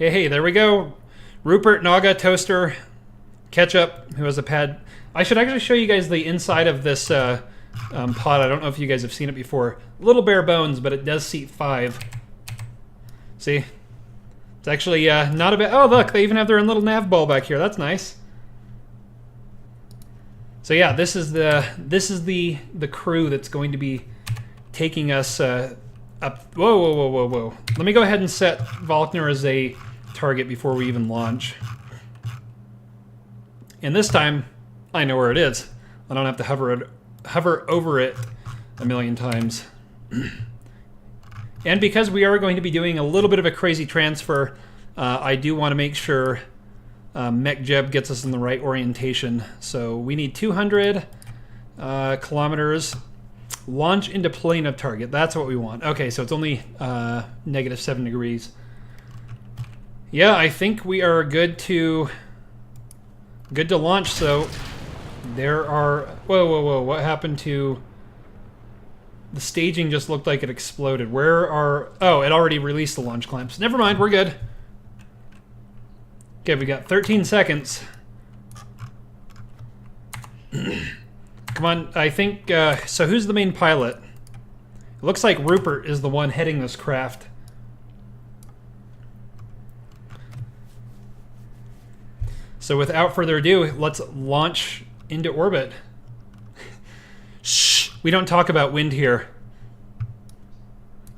Hey, there we go. Rupert, Naga, Toaster, Ketchup, who has a pad. I should actually show you guys the inside of this pod. I don't know if you guys have seen it before. Little bare bones, but it does seat 5. See? It's actually not a bit. Oh, look, they even have their own little nav ball back here. That's nice. So yeah, this is the crew that's going to be taking us up. Whoa. Let me go ahead and set Volkner as a target before we even launch. And this time, I know where it is. I don't have to hover over it a million times. And because we are going to be doing a little bit of a crazy transfer, I do want to make sure MechJeb gets us in the right orientation. So we need 200 kilometers. Launch into plane of target. That's what we want. Okay, so it's only -7 degrees. Yeah, I think we are good to launch. So there are. Whoa! What happened to the staging? Just looked like it exploded. Where are? Oh, it already released the launch clamps. Never mind. We're good. Okay, we got 13 seconds. Come on, I think, so who's the main pilot? It looks like Rupert is the one heading this craft. So without further ado, let's launch into orbit. Shh, we don't talk about wind here.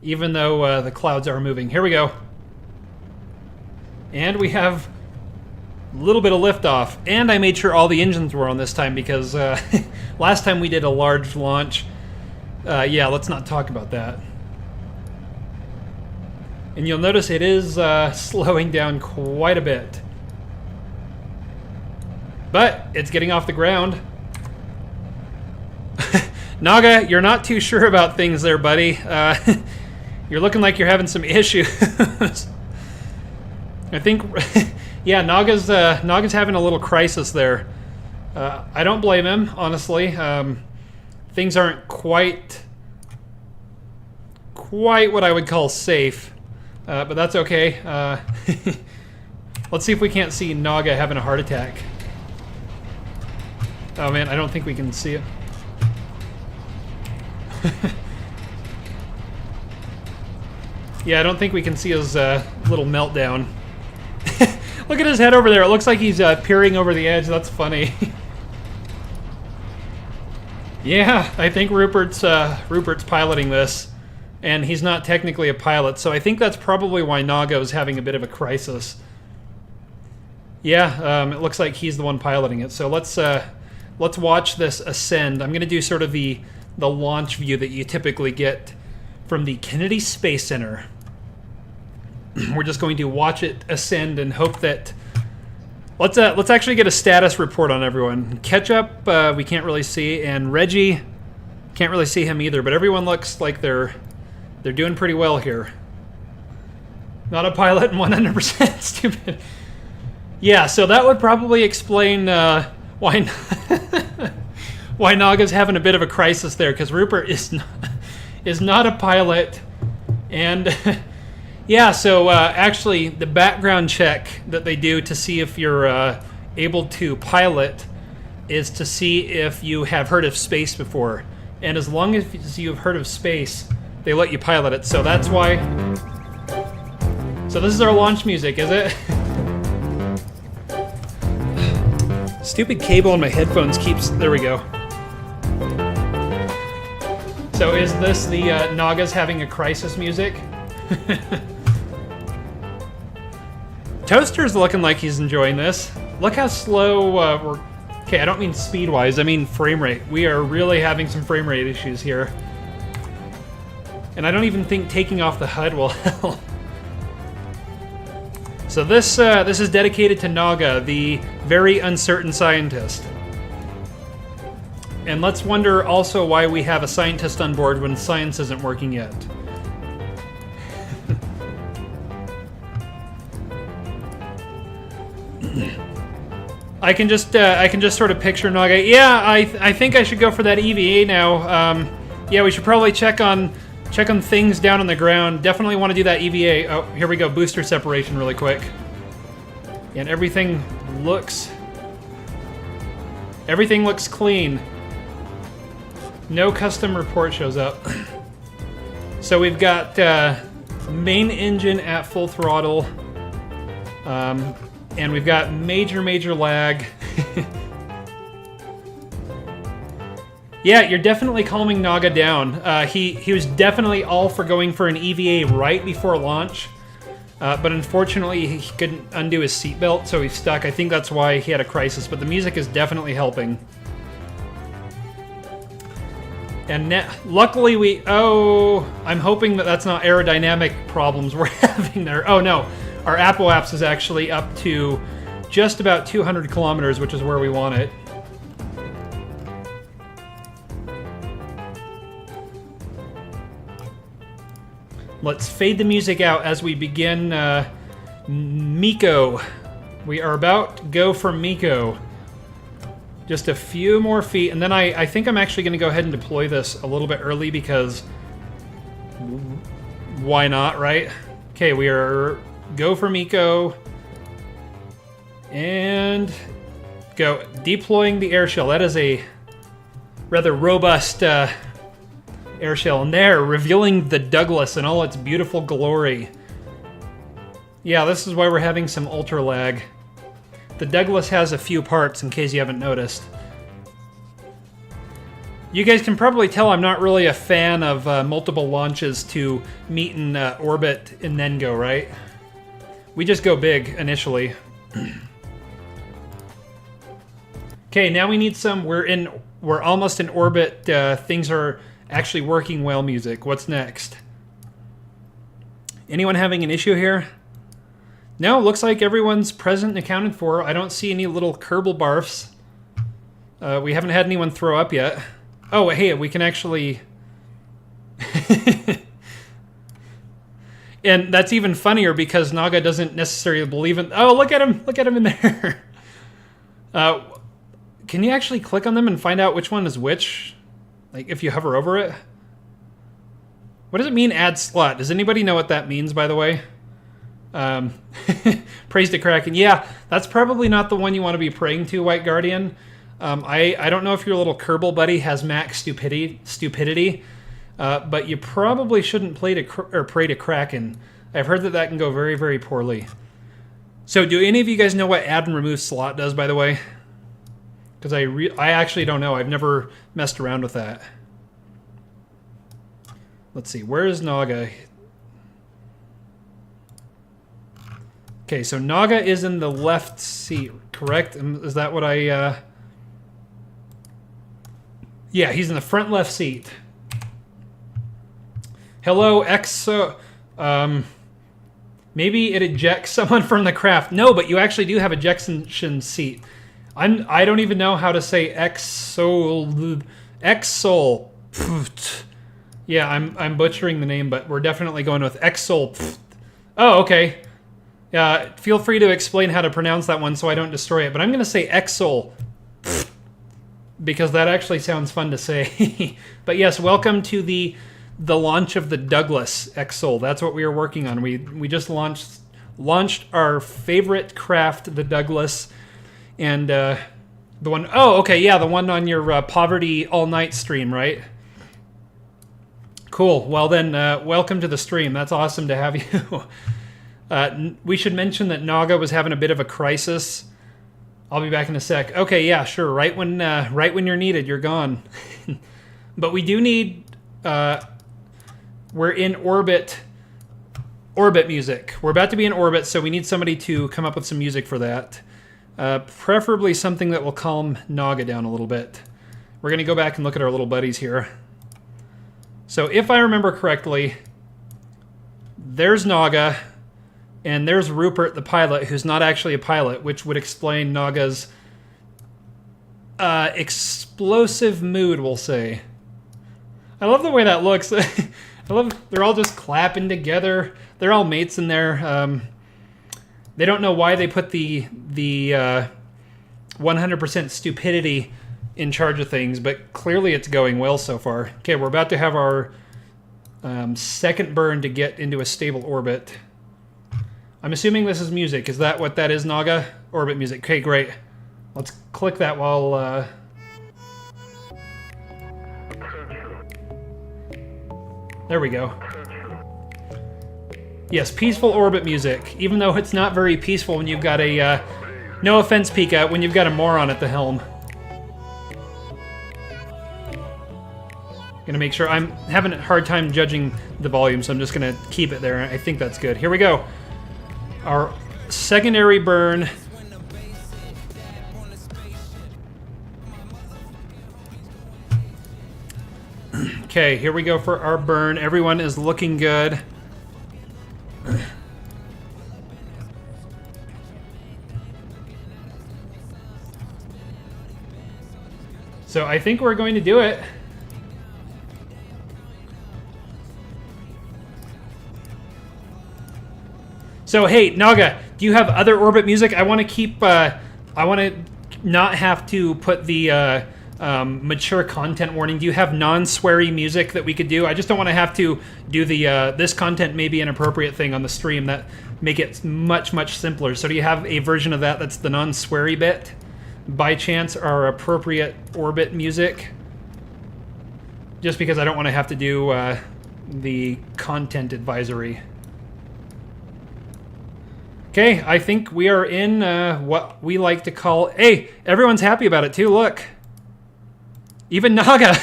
Even though the clouds are moving. Here we go. And we have a little bit of liftoff, and I made sure all the engines were on this time because last time we did a large launch. Yeah, let's not talk about that. And you'll notice it is slowing down quite a bit. But it's getting off the ground. Naga, you're not too sure about things there, buddy. You're looking like you're having some issues. I think... Yeah, Naga's having a little crisis there. I don't blame him, honestly. Things aren't quite what I would call safe, but that's okay. Let's see if we can't see Naga having a heart attack. Oh man, I don't think we can see it. Yeah, I don't think we can see his little meltdown. Look at his head over there. It looks like he's peering over the edge. That's funny. Yeah, I think Rupert's piloting this, and he's not technically a pilot, so I think that's probably why Naga is having a bit of a crisis. Yeah, it looks like he's the one piloting it. So let's watch this ascend. I'm going to do sort of the launch view that you typically get from the Kennedy Space Center. We're just going to watch it ascend and hope that... Let's actually get a status report on everyone. Ketchup, we can't really see, and Reggie, can't really see him either, but everyone looks like they're doing pretty well here. Not a pilot and 100% stupid. Yeah, so that would probably explain why Naga's having a bit of a crisis there, because Rupert is not a pilot, and... Yeah, so actually the background check that they do to see if you're able to pilot is to see if you have heard of space before. And as long as you've heard of space, they let you pilot it. So that's why... So this is our launch music, is it? Stupid cable on my headphones keeps... There we go. So is this the Naga's having a crisis music? Toaster's looking like he's enjoying this. Look how slow we're... Okay, I don't mean speed-wise, I mean frame rate. We are really having some frame rate issues here. And I don't even think taking off the HUD will help. So this is dedicated to Naga, the very uncertain scientist. And let's wonder also why we have a scientist on board when science isn't working yet. I can just sort of picture Naga. Yeah, I think I should go for that EVA now. Yeah, we should probably check on Checking things down on the ground. Definitely want to do that EVA. Oh, here we go. Booster separation really quick. And everything looks clean. No custom report shows up. So we've got main engine at full throttle. And we've got major lag. Yeah, you're definitely calming Naga down. He was definitely all for going for an EVA right before launch, but unfortunately he couldn't undo his seatbelt, so he's stuck. I think that's why he had a crisis, but the music is definitely helping. And luckily I'm hoping that that's not aerodynamic problems we're having there. Oh no, our apoapse is actually up to just about 200 kilometers, which is where we want it. Let's fade the music out as we begin Miko. We are about to go for Miko. Just a few more feet, and then I think I'm actually going to go ahead and deploy this a little bit early because why not, right? Okay, we are go for Miko. And go. Deploying the air shell. That is a rather robust air shell. And there, revealing the Douglas in all its beautiful glory. Yeah, this is why we're having some ultra lag. The Douglas has a few parts, in case you haven't noticed. You guys can probably tell I'm not really a fan of multiple launches to meet in orbit and then go, right? We just go big initially. Okay, now we need some. We're almost in orbit. Things are actually working well. Music. What's next? Anyone having an issue here? No, looks like everyone's present and accounted for. I don't see any little Kerbal barfs. We haven't had anyone throw up yet. Oh, hey, we can actually... And that's even funnier because Naga doesn't necessarily believe in... Oh, look at him! Look at him in there! Can you actually click on them and find out which one is which? Like, if you hover over it? What does it mean, add slot? Does anybody know what that means, by the way? Praise to Kraken. Yeah, that's probably not the one you want to be praying to, White Guardian. I don't know if your little Kerbal buddy has max stupidity, but you probably shouldn't pray to Kraken. I've heard that can go very, very poorly. So, do any of you guys know what add and remove slot does, by the way? Because I actually don't know. I've never messed around with that. Let's see. Where is Naga? Okay, so Naga is in the left seat, correct? Is that what I... Yeah, he's in the front left seat. Hello, Exo... maybe it ejects someone from the craft. No, but you actually do have ejection seat. I don't even know how to say Exol... Yeah, I'm butchering the name, but we're definitely going with Exol... Oh, okay. Feel free to explain how to pronounce that one so I don't destroy it. But I'm going to say Exol, because that actually sounds fun to say. But yes, welcome to the launch of the Douglas Exol. That's what we are working on. We just launched our favorite craft, the Douglas, and the one... Oh, okay, yeah, the one on your Poverty All Night stream, right? Cool. Well then, welcome to the stream. That's awesome to have you. We should mention that Naga was having a bit of a crisis. I'll be back in a sec. Okay, yeah, sure. Right when you're needed, you're gone. But we do need... we're in orbit music. We're about to be in orbit, so we need somebody to come up with some music for that. Preferably something that will calm Naga down a little bit. We're going to go back and look at our little buddies here. So if I remember correctly, there's Naga... And there's Rupert, the pilot, who's not actually a pilot, which would explain Naga's explosive mood, we'll say. I love the way that looks. I love they're all just clapping together. They're all mates in there. They don't know why they put the 100% stupidity in charge of things, but clearly it's going well so far. Okay, we're about to have our second burn to get into a stable orbit. I'm assuming this is music. Is that what that is, Naga? Orbit music. Okay, great. Let's click that while... There we go. Yes, peaceful orbit music. Even though it's not very peaceful when you've got a... no offense, Pika, when you've got a moron at the helm. Gonna make sure... I'm having a hard time judging the volume, so I'm just gonna keep it there. I think that's good. Here we go. Our secondary burn. Okay, here we go for our burn. Everyone is looking good. So I think we're going to do it. So hey, Naga, do you have other orbit music? I want to keep, I want to not have to put the mature content warning. Do you have non-sweary music that we could do? I just don't want to have to do the, this content may be inappropriate thing on the stream. That make it much, much simpler. So do you have a version of that that's the non-sweary bit? By chance, our appropriate orbit music? Just because I don't want to have to do the content advisory. Okay, I think we are in what we like to call... Hey, everyone's happy about it too, look. Even Naga.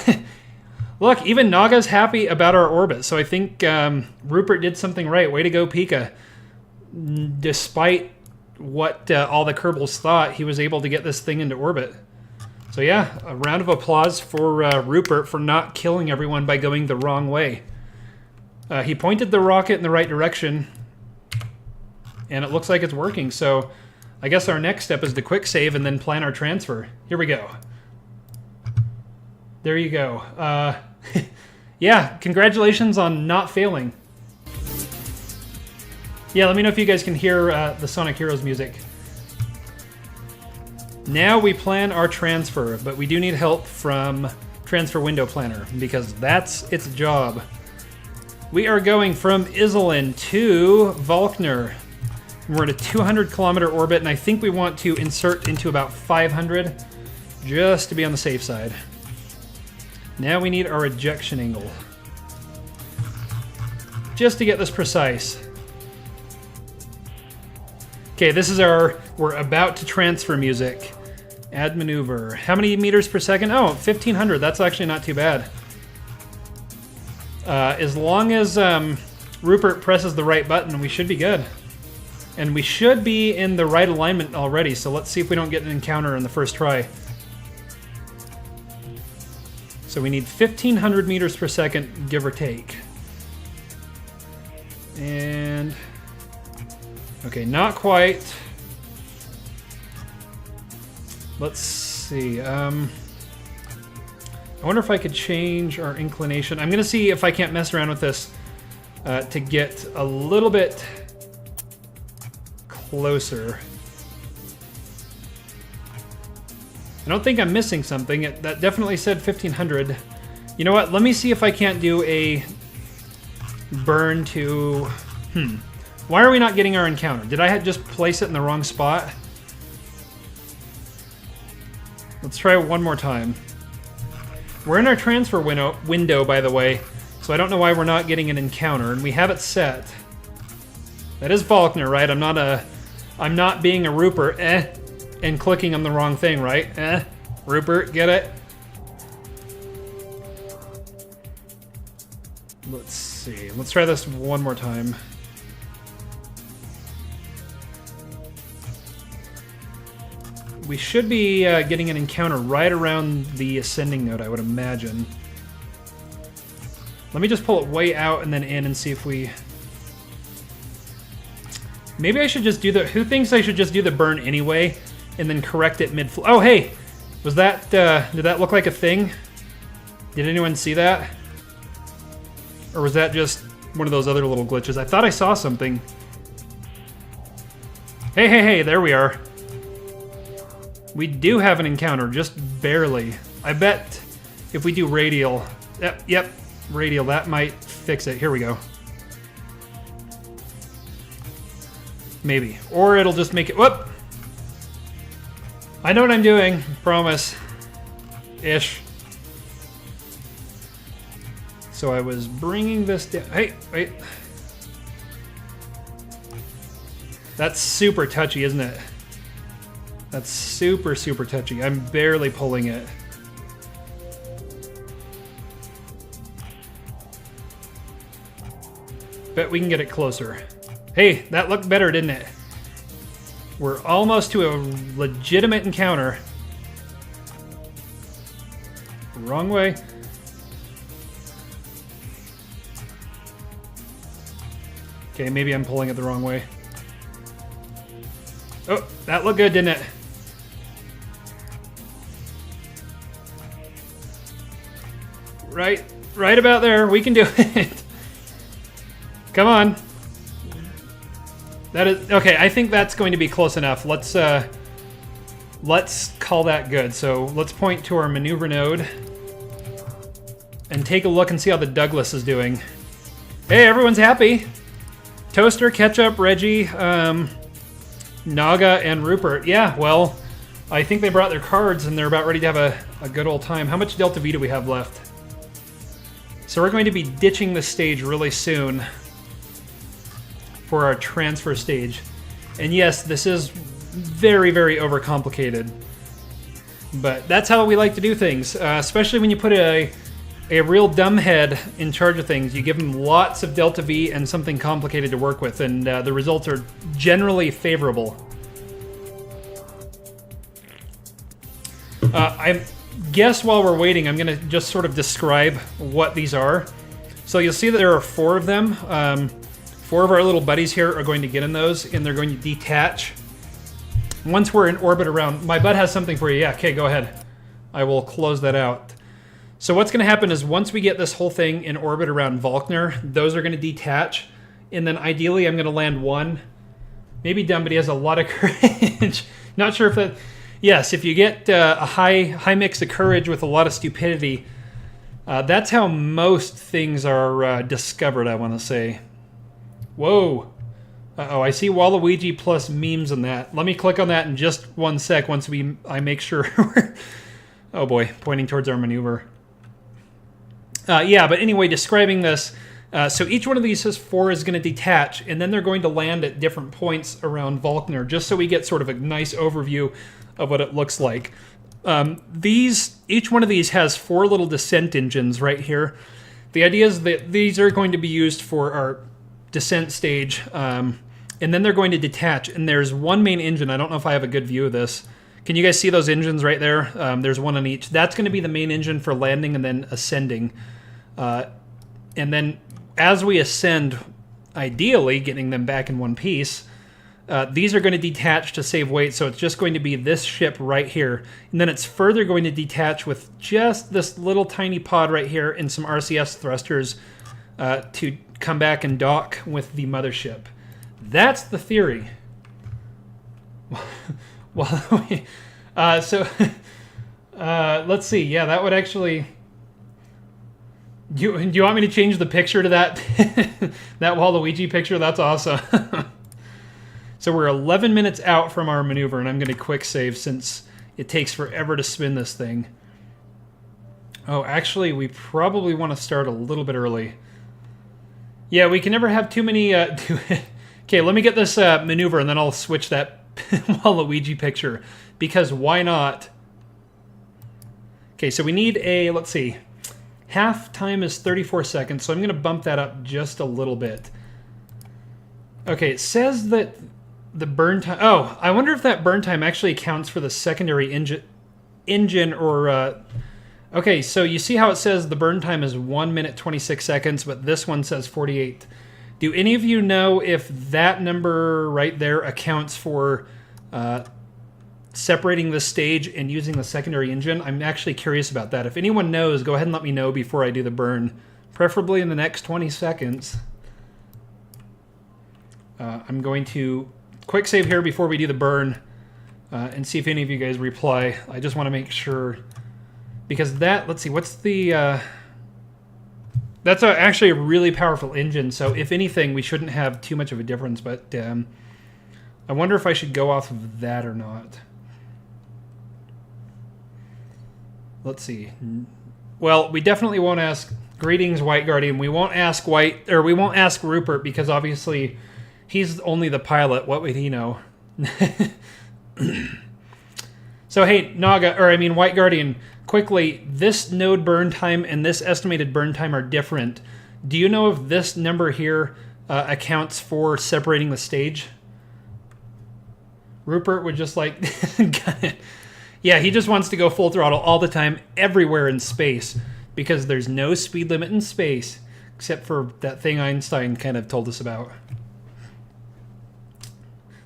Look, even Naga's happy about our orbit. So I think Rupert did something right. Way to go, Pika. Despite what all the Kerbals thought, he was able to get this thing into orbit. So yeah, a round of applause for Rupert for not killing everyone by going the wrong way. He pointed the rocket in the right direction. And it looks like it's working, so I guess our next step is to quick save and then plan our transfer. Here we go. There you go. Yeah, congratulations on not failing. Yeah, let me know if you guys can hear the Sonic Heroes music. Now we plan our transfer, but we do need help from Transfer Window Planner because that's its job. We are going from Isolin to Volkner. We're at a 200-kilometer orbit, and I think we want to insert into about 500, just to be on the safe side. Now we need our ejection angle. Just to get this precise. Okay, this is our... We're about to transfer music. Add maneuver. How many meters per second? Oh, 1,500. That's actually not too bad. As long as Rupert presses the right button, we should be good. And we should be in the right alignment already, so let's see if we don't get an encounter in the first try. So we need 1,500 meters per second, give or take. And... okay, not quite. Let's see. I wonder if I could change our inclination. I'm going to see if I can't mess around with this to get a little bit... closer. I don't think I'm missing something. That definitely said 1,500. You know what? Let me see if I can't do a burn to... Why are we not getting our encounter? Did I just place it in the wrong spot? Let's try it one more time. We're in our transfer window, by the way, so I don't know why we're not getting an encounter, and we have it set. That is Volkner, right? I'm not being a Rupert, and clicking on the wrong thing, right? Rupert, get it? Let's see. Let's try this one more time. We should be getting an encounter right around the ascending node, I would imagine. Let me just pull it way out and then in and see if we... Maybe I should just do the... Who thinks I should just do the burn anyway and then correct it mid-flow? Oh, hey! Was that... did that look like a thing? Did anyone see that? Or was that just one of those other little glitches? I thought I saw something. Hey, hey, hey, there we are. We do have an encounter, just barely. I bet if we do radial... Yep, radial, that might fix it. Here we go. Maybe. Or it'll just make it... Whoop! I know what I'm doing. Promise. Ish. So I was bringing this down. Hey, wait. That's super touchy, isn't it? That's super, super touchy. I'm barely pulling it. Bet we can get it closer. Hey, that looked better, didn't it? We're almost to a legitimate encounter. Wrong way. Okay, maybe I'm pulling it the wrong way. Oh, that looked good, didn't it? Right about there. We can do it. Come on. That is okay. I think that's going to be close enough. Let's call that good. So let's point to our maneuver node and take a look and see how the Douglas is doing. Hey, everyone's happy. Toaster, Ketchup, Reggie, Naga, and Rupert. Yeah, well, I think they brought their cards and they're about ready to have a good old time. How much Delta V do we have left? So we're going to be ditching this stage really soon for our transfer stage. And yes, this is very, very overcomplicated. But that's how we like to do things, especially when you put a real dumbhead in charge of things. You give them lots of Delta V and something complicated to work with, and the results are generally favorable. I guess while we're waiting, I'm going to just sort of describe what these are. So you'll see that there are 4 of them. 4 of our little buddies here are going to get in those, and they're going to detach. Once we're in orbit around... My bud has something for you. Yeah, okay, go ahead. I will close that out. So what's going to happen is once we get this whole thing in orbit around Volkner, those are going to detach. And then ideally I'm going to land one. Maybe dumb, but he has a lot of courage. Not sure if that... Yes, if you get a high mix of courage with a lot of stupidity, that's how most things are discovered, I want to say. Whoa. Uh-oh, I see Waluigi plus memes in that. Let me click on that in just 1 sec once I make sure we're... Oh boy, pointing towards our maneuver. Yeah, but anyway, describing this, so each one of these says 4 is going to detach, and then they're going to land at different points around Volkner, just so we get sort of a nice overview of what it looks like. Each one of these has 4 little descent engines right here. The idea is that these are going to be used for our descent stage, and then they're going to detach, and there's one main engine. I don't know if I have a good view of this. Can you guys see those engines right there? There's one on each. That's going to be the main engine for landing and then ascending. And then as we ascend, ideally getting them back in one piece, these are going to detach to save weight. So it's just going to be this ship right here. And then it's further going to detach with just this little tiny pod right here and some RCS thrusters to come back and dock with the mothership. That's the theory. Well, let's see. Yeah, that would actually... Do you want me to change the picture to that that Waluigi picture? That's awesome. So we're 11 minutes out from our maneuver, and I'm going to quick save since it takes forever to spin this thing. Oh, actually, we probably want to start a little bit early. Yeah, we can never have too many... Okay, let me get this maneuver, and then I'll switch that Waluigi picture, because why not? Okay, so we need a... Let's see. Half time is 34 seconds, so I'm going to bump that up just a little bit. Okay, it says that the burn time... Oh, I wonder if that burn time actually accounts for the secondary engine or... Okay, so you see how it says the burn time is 1 minute 26 seconds, but this one says 48. Do any of you know if that number right there accounts for separating the stage and using the secondary engine? I'm actually curious about that. If anyone knows, go ahead and let me know before I do the burn, preferably in the next 20 seconds. I'm going to quick save here before we do the burn and see if any of you guys reply. I just want to make sure, because that, let's see, what's the That's actually a really powerful engine, so if anything, we shouldn't have too much of a difference, but I wonder if I should go off of that or not. Let's see. Well, we definitely won't ask Greetings, White Guardian. We won't ask Rupert because obviously he's only the pilot. What would he know? So hey, White Guardian, quickly, this node burn time and this estimated burn time are different. Do you know if this number here accounts for separating the stage? Rupert would just like... Yeah, he just wants to go full throttle all the time, everywhere in space, because there's no speed limit in space, except for that thing Einstein kind of told us about.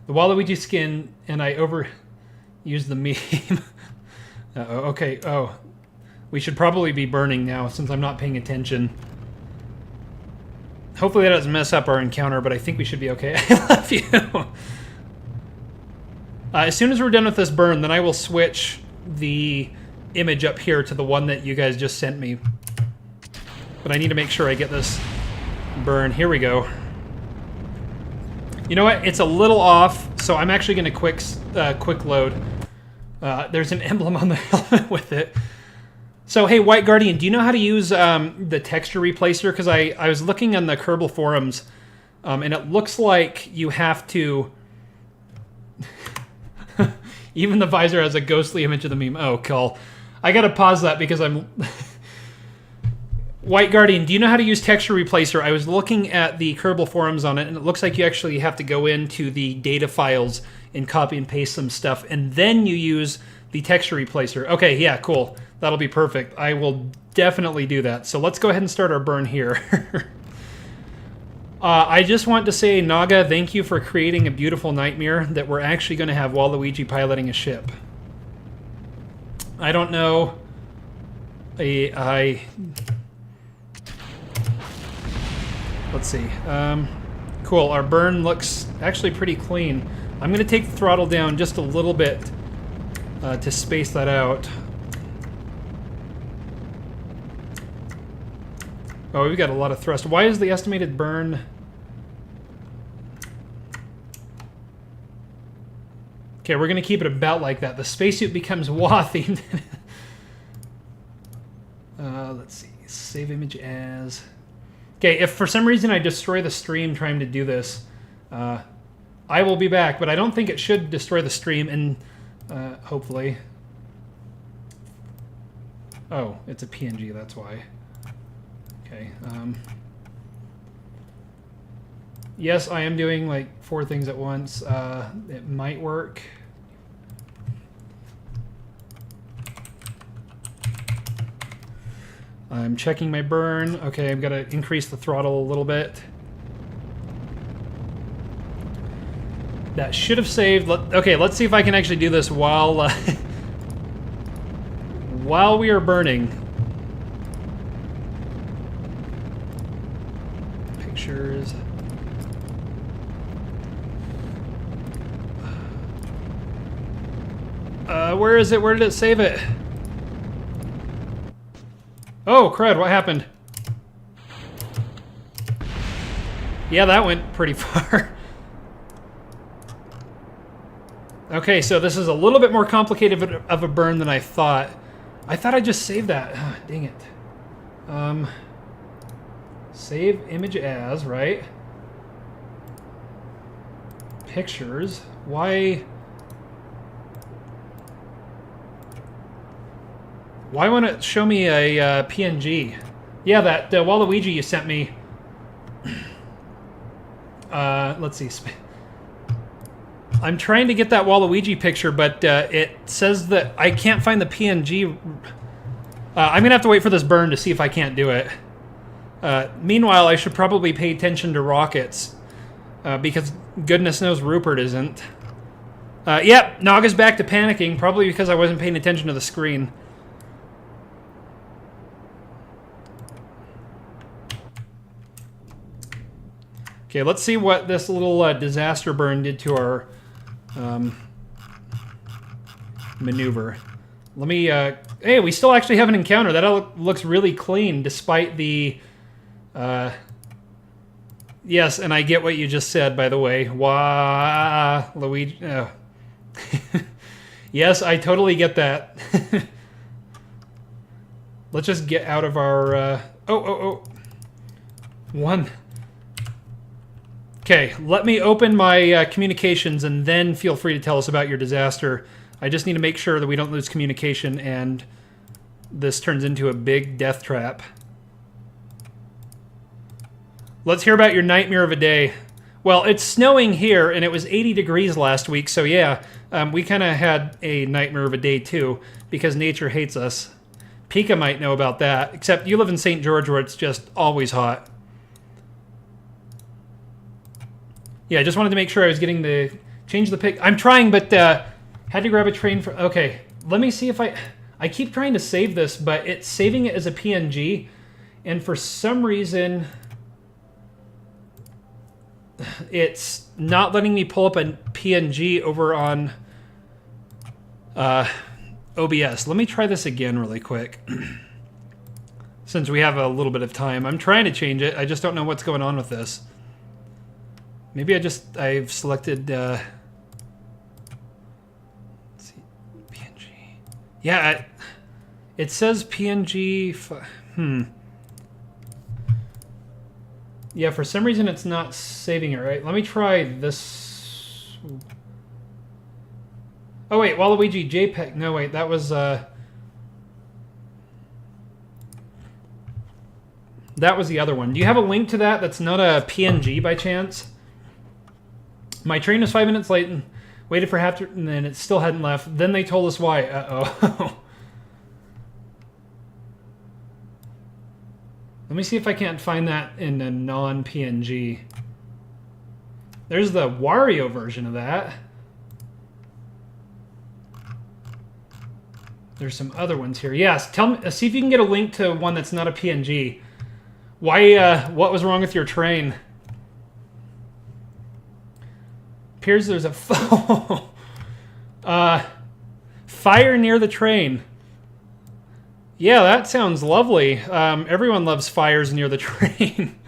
The Waluigi skin, and I overused the meme. Okay, we should probably be burning now, since I'm not paying attention. Hopefully that doesn't mess up our encounter, but I think we should be okay. I love you! As soon as we're done with this burn, then I will switch the image up here to the one that you guys just sent me. But I need to make sure I get this burn. Here we go. You know what? It's a little off, so I'm actually going to quick load. There's an emblem on the helmet with it. So, hey, White Guardian, do you know how to use the texture replacer? Because I was looking on the Kerbal forums, and it looks like you have to... Even the visor has a ghostly image of the meme. Oh, cool. I gotta pause that because I'm... White Guardian, do you know how to use texture replacer? I was looking at the Kerbal forums on it, and it looks like you actually have to go into the data files and copy and paste some stuff, and then you use the texture replacer. Okay, yeah, cool. That'll be perfect. I will definitely do that. So let's go ahead and start our burn here. I just want to say, Naga, thank you for creating a beautiful nightmare that we're actually going to have Waluigi piloting a ship. I don't know. Let's see. Cool. Our burn looks actually pretty clean. I'm going to take the throttle down just a little bit to space that out. Oh, we've got a lot of thrust. Why is the estimated burn... Okay, we're going to keep it about like that. The spacesuit becomes WA-themed. Let's see. Save image as... Okay, if for some reason I destroy the stream trying to do this, I will be back, but I don't think it should destroy the stream, and hopefully... Oh, it's a PNG, that's why. Okay. Yes, I am doing like 4 things at once. It might work. I'm checking my burn. Okay, I've got to increase the throttle a little bit. That should have saved. Okay, let's see if I can actually do this while while we are burning. Pictures. Where is it? Where did it save it? Oh, crud, what happened? Yeah, that went pretty far. Okay, so this is a little bit more complicated of a burn than I thought. I thought I just saved that. Oh, dang it. Save image as, right? Pictures. Why won't it show me a PNG? Yeah, that Waluigi you sent me. Let's see. I'm trying to get that Waluigi picture, but it says that I can't find the PNG. I'm going to have to wait for this burn to see if I can't do it. Meanwhile, I should probably pay attention to rockets, because goodness knows Rupert isn't. Yep, Naga's back to panicking, probably because I wasn't paying attention to the screen. Okay, let's see what this little disaster burn did to our maneuver. Let me... hey, we still actually have an encounter. That looks really clean, despite the Yes, and I get what you just said, by the way. Wah, Luigi. Oh. Yes, I totally get that. Let's just get out of our... One. Okay, let me open my communications and then feel free to tell us about your disaster. I just need to make sure that we don't lose communication and this turns into a big death trap. Let's hear about your nightmare of a day. Well, it's snowing here, and it was 80 degrees last week, so yeah, we kind of had a nightmare of a day too, because nature hates us. Pika might know about that, except you live in St. George where it's just always hot. Yeah, I just wanted to make sure I was getting the... Change the pic... I'm trying, but had to grab a train for... Okay, let me see if I keep trying to save this, but it's saving it as a PNG, and for some reason... It's not letting me pull up a PNG over on OBS. Let me try this again really quick. Since we have a little bit of time. I'm trying to change it. I just don't know what's going on with this. Maybe I've selected... let's see, PNG. Yeah, it says PNG... Yeah, for some reason it's not saving it right. Let me try this. Oh wait, Waluigi JPEG. No wait, that was the other one. Do you have a link to that that's not a PNG by chance? My train was 5 minutes late and waited for half, and then it still hadn't left. Then they told us why. Uh-oh. Let me see if I can't find that in a non-PNG. There's the Wario version of that. There's some other ones here. Yes, tell me. See if you can get a link to one that's not a PNG. Why? What was wrong with your train? Appears there's a fire near the train. Yeah, that sounds lovely. Everyone loves fires near the train.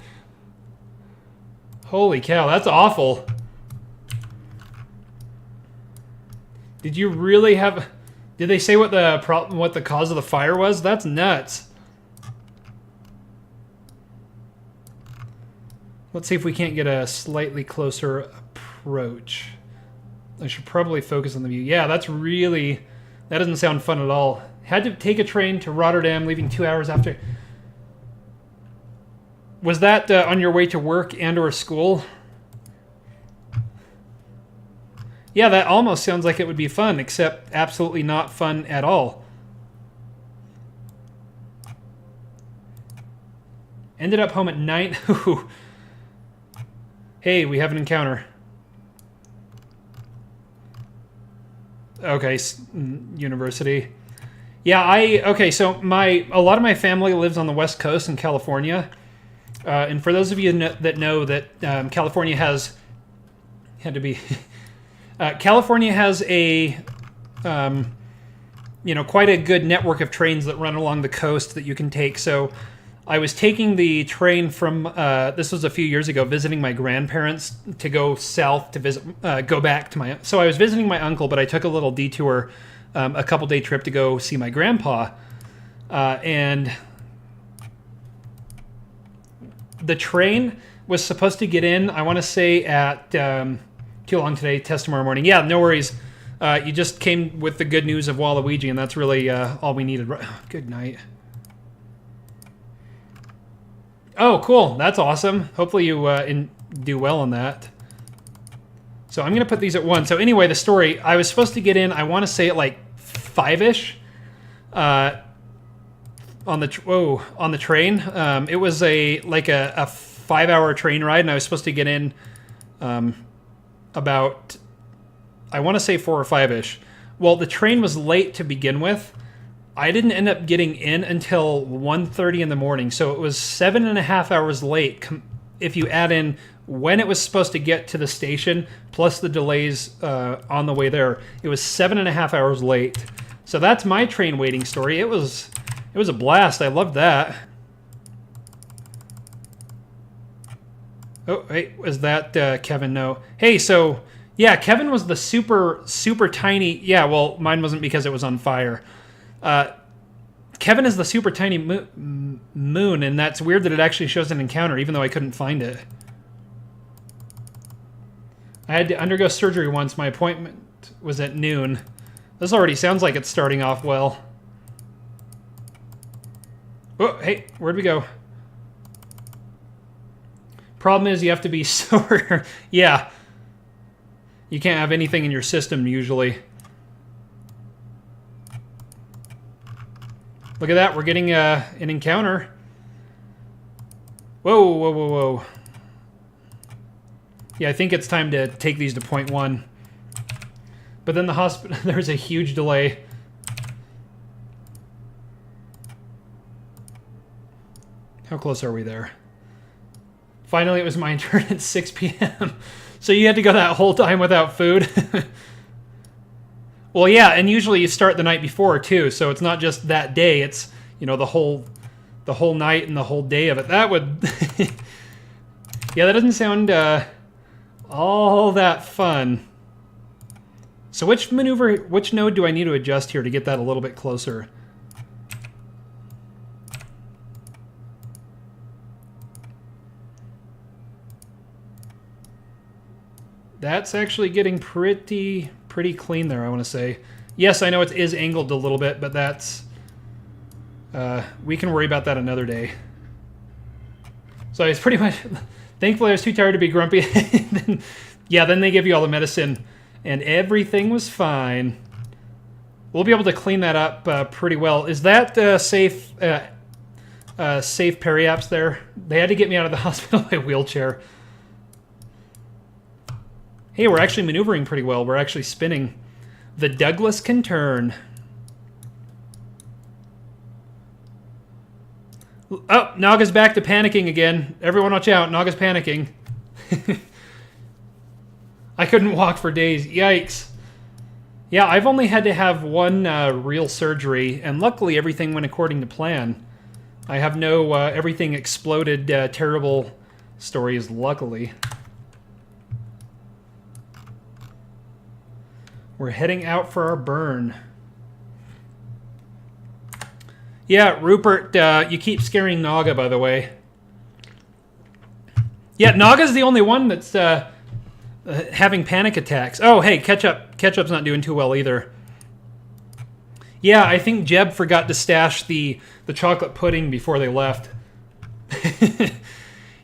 Holy cow, that's awful. Did you really have... Did they say what the cause of the fire was? That's nuts. Let's see if we can't get a slightly closer approach. I should probably focus on the view. Yeah, that's really... That doesn't sound fun at all. Had to take a train to Rotterdam, leaving 2 hours after. Was that on your way to work and or school? Yeah, that almost sounds like it would be fun, except absolutely not fun at all. Ended up home at 9. Hey, we have an encounter. Okay, university. Yeah, okay, so a lot of my family lives on the West Coast in California. And for those of you that know that California has... Had to be... California has a... quite a good network of trains that run along the coast that you can take. So I was taking the train from... this was a few years ago, visiting my grandparents to go south to visit... go back to my... So I was visiting my uncle, but I took a little detour... a couple-day trip to go see my grandpa, and the train was supposed to get in, I want to say, at too long today, test tomorrow morning. Yeah, no worries. You just came with the good news of Waluigi, and that's really all we needed. Good night. Oh, cool. That's awesome. Hopefully you do well on that. So I'm going to put these at 1. So anyway, the story, I was supposed to get in, I want to say at like 5-ish on the train. It was a 5-hour train ride, and I was supposed to get in about, I want to say 4 or 5-ish. Well, the train was late to begin with. I didn't end up getting in until 1:30 in the morning, so it was 7.5 hours late if you add in when it was supposed to get to the station, plus the delays on the way there. It was 7.5 hours late. So that's my train waiting story. It was a blast. I loved that. Oh, hey, was that Kevin? No. Hey, so yeah, Kevin was the super tiny. Yeah, well, mine wasn't because it was on fire. Kevin is the super tiny moon, and that's weird that it actually shows an encounter, even though I couldn't find it. I had to undergo surgery once. My appointment was at noon. This already sounds like it's starting off well. Oh, hey, where'd we go? Problem is you have to be sober. Yeah. You can't have anything in your system usually. Look at that, we're getting an encounter. Whoa, whoa, whoa, whoa. Yeah, I think it's time to take these to point 1. But then the hospital, there's a huge delay. How close are we there? Finally, it was my turn at 6 p.m. So you had to go that whole time without food? Well, yeah, and usually you start the night before, too. So it's not just that day. It's, you know, the whole night and the whole day of it. That would... Yeah, that doesn't sound all that fun. So which node do I need to adjust here to get that a little bit closer? That's actually getting pretty clean there, I want to say. Yes, I know it is angled a little bit, but that's... we can worry about that another day. So it's pretty much... Thankfully, I was too tired to be grumpy. Yeah, then they give you all the medicine, and everything was fine. We'll be able to clean that up pretty well. Is that safe periaps there? They had to get me out of the hospital by wheelchair. Hey, we're actually maneuvering pretty well. We're actually spinning. The Douglas can turn. Oh, Naga's back to panicking again. Everyone watch out. Naga's panicking. I couldn't walk for days. Yikes. Yeah, I've only had to have one real surgery, and luckily everything went according to plan. I have no everything exploded terrible stories, luckily. We're heading out for our burn. Yeah, Rupert, you keep scaring Naga, by the way. Yeah, Naga's the only one that's having panic attacks. Oh, hey, Ketchup's not doing too well either. Yeah, I think Jeb forgot to stash the chocolate pudding before they left.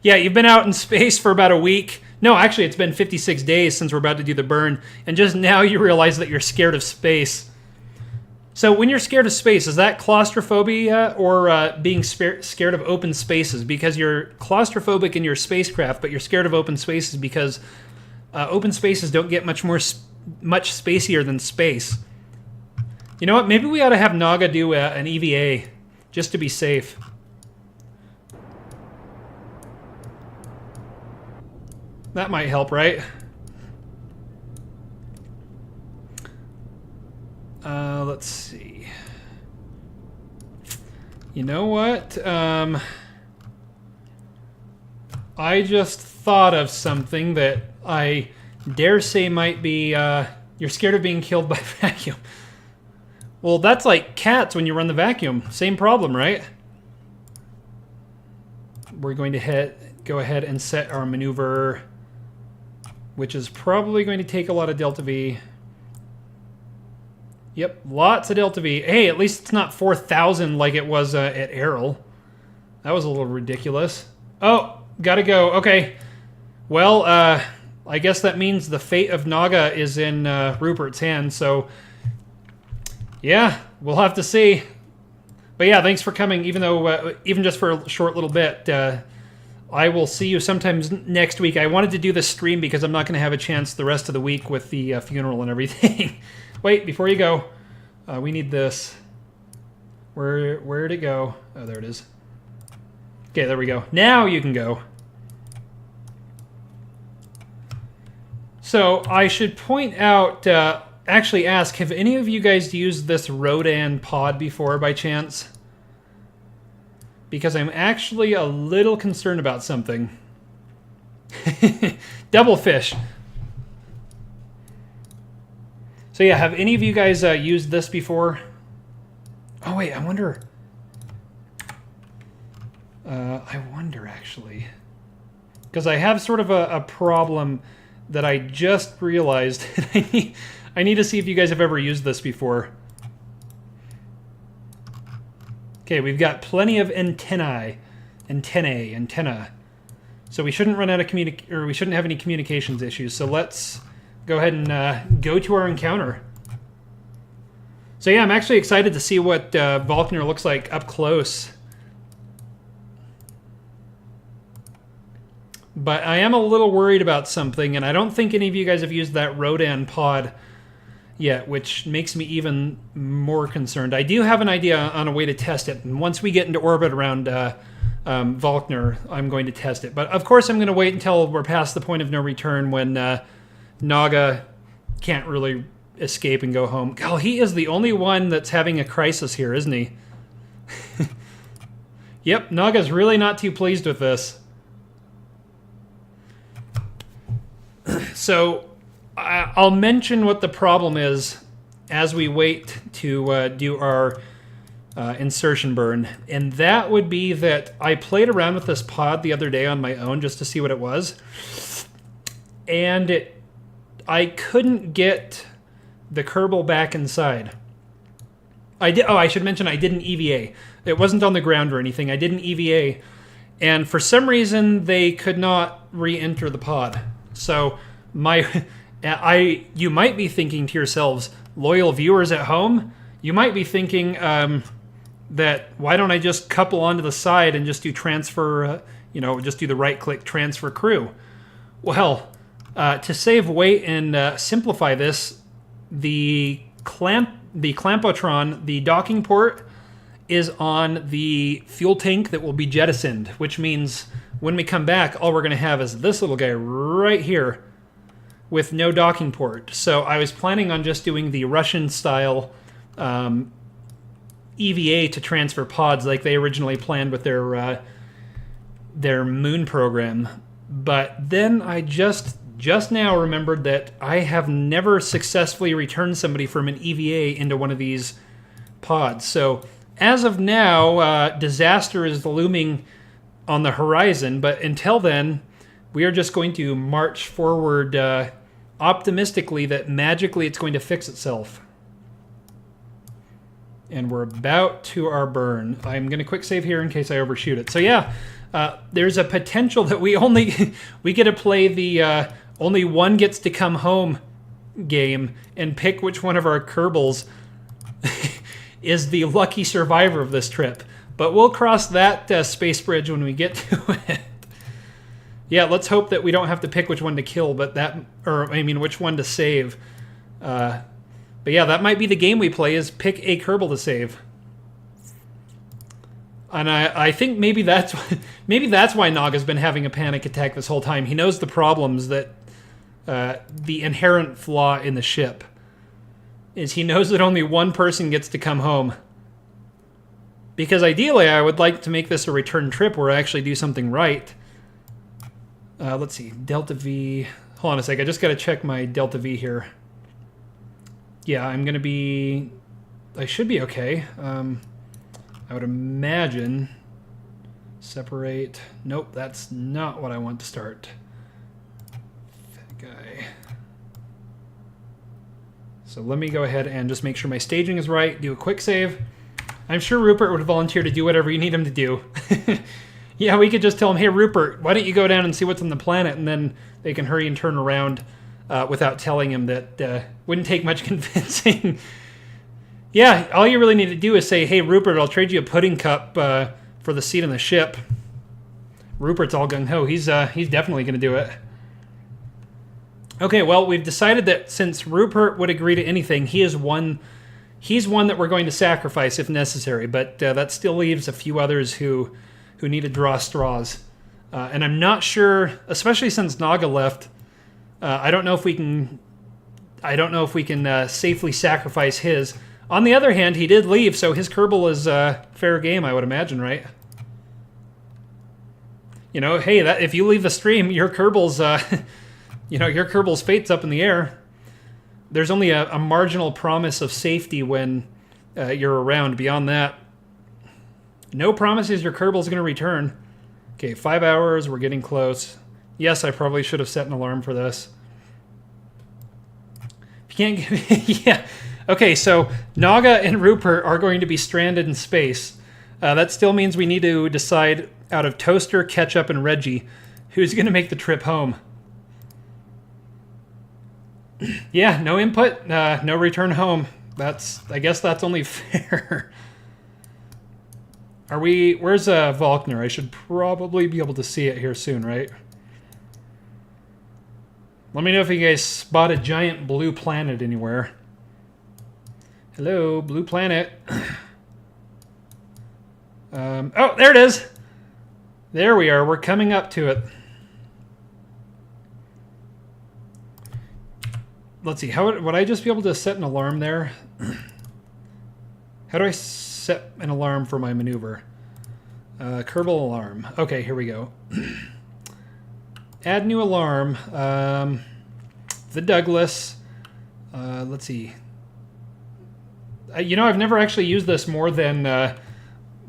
Yeah, you've been out in space for about a week. No, actually, it's been 56 days since we're about to do the burn, and just now you realize that you're scared of space. So when you're scared of space, is that claustrophobia or being scared of open spaces? Because you're claustrophobic in your spacecraft, but you're scared of open spaces because open spaces don't get much spacier than space. You know what? Maybe we ought to have Naga do an EVA just to be safe. That might help, right? Let's see. You know what? I just thought of something that I dare say might be, you're scared of being killed by vacuum. Well, that's like cats when you run the vacuum. Same problem, right? We're going to go ahead and set our maneuver, which is probably going to take a lot of delta V. Yep, lots of delta V. Hey, at least it's not 4,000 like it was at Errol. That was a little ridiculous. Oh, gotta go. Okay. Well, I guess that means the fate of Naga is in Rupert's hands, so... Yeah, we'll have to see. But yeah, thanks for coming, even though, even just for a short little bit. I will see you sometimes next week. I wanted to do this stream because I'm not going to have a chance the rest of the week with the funeral and everything. Wait, before you go, we need this. Where'd it go? Oh, there it is. Okay, there we go. Now you can go. So I should point out, actually ask, have any of you guys used this Rodan pod before by chance? Because I'm actually a little concerned about something. Double fish. So yeah, have any of you guys used this before? Oh wait, I wonder. I wonder actually, because I have sort of a problem that I just realized. I need to see if you guys have ever used this before. Okay, we've got plenty of antenna. So we shouldn't run out of we shouldn't have any communications issues. So let's go ahead and go to our encounter. So yeah, I'm actually excited to see what Volkner looks like up close. But I am a little worried about something, and I don't think any of you guys have used that Rodan pod yet, which makes me even more concerned. I do have an idea on a way to test it, and once we get into orbit around Volkner, I'm going to test it. But of course, I'm going to wait until we're past the point of no return when Naga can't really escape and go home. God, he is the only one that's having a crisis here, isn't he? Yep, Naga's really not too pleased with this. So I'll mention what the problem is as we wait to do our insertion burn. And that would be that I played around with this pod the other day on my own just to see what it was. And I couldn't get the Kerbal back inside. I should mention I did an EVA. It wasn't on the ground or anything. I did an EVA. And for some reason, they could not re-enter the pod. So you might be thinking to yourselves, loyal viewers at home, you might be thinking that why don't I just couple onto the side and just do transfer, just do the right-click transfer crew. Well, to save weight and simplify this, the Clampotron, the docking port, is on the fuel tank that will be jettisoned, which means when we come back, all we're going to have is this little guy right here with no docking port. So I was planning on just doing the Russian-style EVA to transfer pods like they originally planned with their moon program. But then I just now remembered that I have never successfully returned somebody from an EVA into one of these pods. So as of now, disaster is looming on the horizon, but until then, we are just going to march forward optimistically that magically it's going to fix itself. And we're about to our burn. I'm going to quick save here in case I overshoot it. So yeah, there's a potential that we get to play the only one gets to come home game and pick which one of our Kerbals is the lucky survivor of this trip. But we'll cross that space bridge when we get to it. Yeah, let's hope that we don't have to pick which one to kill, which one to save. But yeah, that might be the game we play, is pick a Kerbal to save. And I think maybe that's why Naga's been having a panic attack this whole time. He knows the problems that the inherent flaw in the ship is he knows that only one person gets to come home. Because ideally, I would like to make this a return trip where I actually do something right. Let's see, Delta V. Hold on a sec, I just got to check my Delta V here. Yeah, I should be okay. I would imagine. Separate. Nope, that's not what I want to start. That guy. So let me go ahead and just make sure my staging is right, do a quick save. I'm sure Rupert would volunteer to do whatever you need him to do. Yeah, we could just tell him, hey, Rupert, why don't you go down and see what's on the planet, and then they can hurry and turn around without telling him that wouldn't take much convincing. Yeah, all you really need to do is say, hey, Rupert, I'll trade you a pudding cup for the seat on the ship. Rupert's all gung-ho. He's definitely going to do it. Okay, well, we've decided that since Rupert would agree to anything, he's one that we're going to sacrifice if necessary, but that still leaves a few others who need to draw straws. And I'm not sure, especially since Naga left, I don't know if we can safely sacrifice his. On the other hand, he did leave, so his Kerbal is fair game, I would imagine, right? You know, hey, that if you leave the stream, your Kerbals, you know, your Kerbals' fate's up in the air. There's only a marginal promise of safety when you're around. Beyond that, no promises your Kerbal's going to return. Okay, 5 hours. We're getting close. Yes, I probably should have set an alarm for this. If you can't get... yeah. Okay, so Naga and Rupert are going to be stranded in space. That still means we need to decide out of Toaster, Ketchup, and Reggie who's going to make the trip home. Yeah, no input, no return home. I guess that's only fair. Where's Volkner? I should probably be able to see it here soon, right? Let me know if you guys spot a giant blue planet anywhere. Hello, blue planet. Oh, there it is. There we are. We're coming up to it. Let's see. How would I just be able to set an alarm there? How do I set an alarm for my maneuver? Kerbal alarm. Okay, here we go. Add new alarm. The Douglas. Let's see. You know, I've never actually used this more than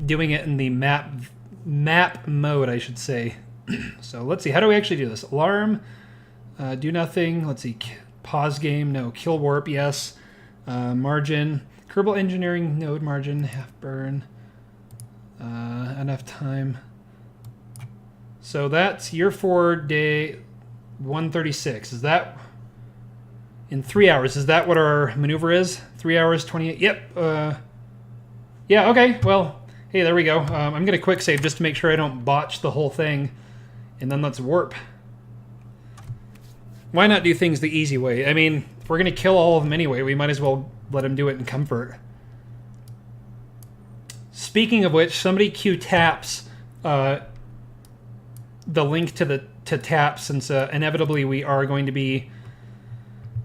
doing it in the map mode, I should say. So let's see. How do we actually do this? Alarm. Do nothing. Let's see. Pause game. No. Kill warp. Yes. Margin. Kerbal engineering node margin. Half burn. Enough time. So that's year 4, day 136. Is that in 3 hours? Is that what our maneuver is? 3 hours, 28. Yep. Yeah, okay. Well, hey, there we go. I'm going to quick save just to make sure I don't botch the whole thing. And then let's warp. Why not do things the easy way? I mean, if we're going to kill all of them anyway, we might as well let them do it in comfort. Speaking of which, somebody queue taps the link to tap, since inevitably we are going to be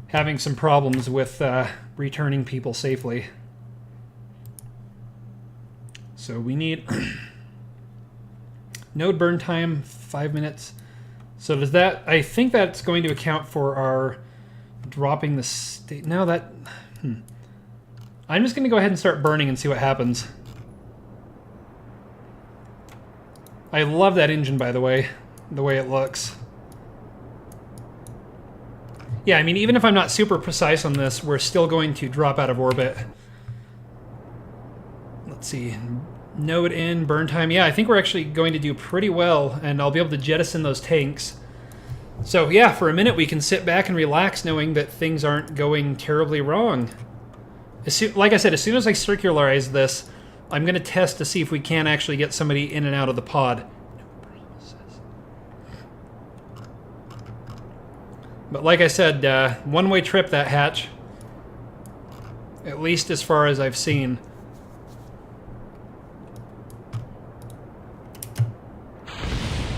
having some problems with returning people safely. So we need node burn time 5 minutes. So does that? I think that's going to account for our dropping the state. No, that. I'm just going to go ahead and start burning and see what happens. I love that engine, by the way it looks. Yeah, I mean, even if I'm not super precise on this, we're still going to drop out of orbit. Let's see. Node in, burn time. Yeah, I think we're actually going to do pretty well, and I'll be able to jettison those tanks. So yeah, for a minute we can sit back and relax knowing that things aren't going terribly wrong. Like I said, as soon as I circularize this, I'm going to test to see if we can actually get somebody in and out of the pod. But like I said, one-way trip, that hatch. At least as far as I've seen.